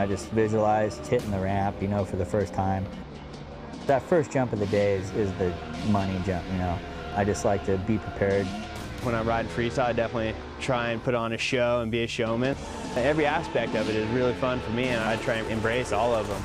I just visualized hitting the ramp, you know, for the first time. That first jump of the day is the money jump, you know. I just like to be prepared. When I'm riding freestyle, I definitely try and put on a show and be a showman. Every aspect of it is really fun for me, and I try and embrace all of them.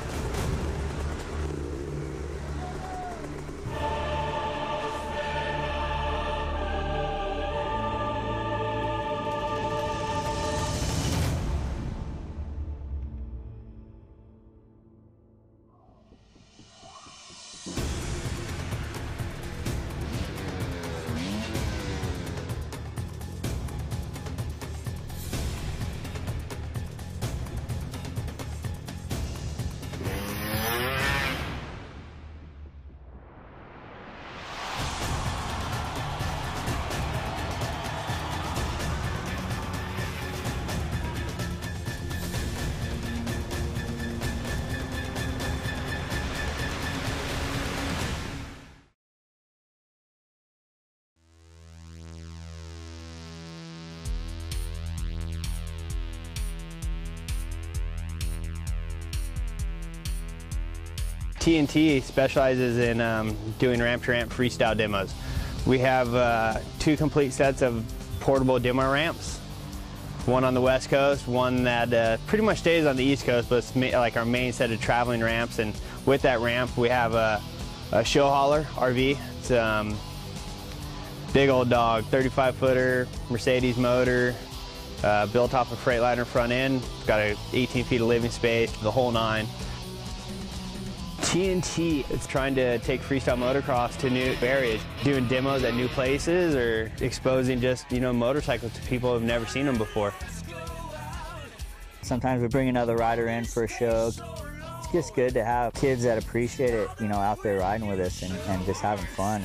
Tnt specializes in doing ramp-to-ramp freestyle demos. We have 2 complete sets of portable demo ramps, one on the West Coast, one that pretty much stays on the East Coast, but it's like our main set of traveling ramps. And with that ramp, we have a show hauler RV. It's big old dog, 35-footer, Mercedes motor, built off a Freightliner front end. It's got 18 feet of living space, the whole 9. Tnt is trying to take freestyle motocross to new areas, doing demos at new places or exposing just, you know, motorcycles to people who've never seen them before. Sometimes we bring another rider in for a show. It's just good to have kids that appreciate it, you know, out there riding with us and just having fun.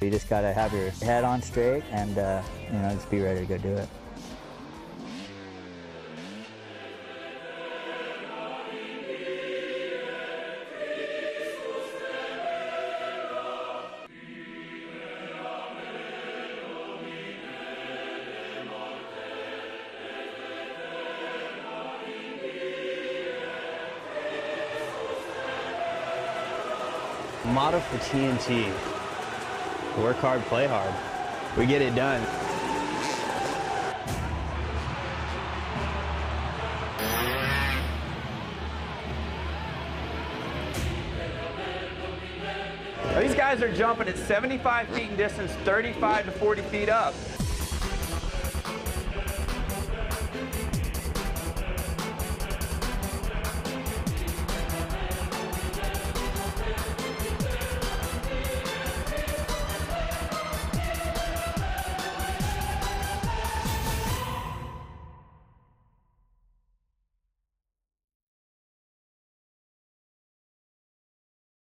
You just got to have your head on straight and, you know, just be ready to go do it. Motto for Tnt: work hard, play hard. We get it done. These guys are jumping at 75 feet in distance, 35 to 40 feet up.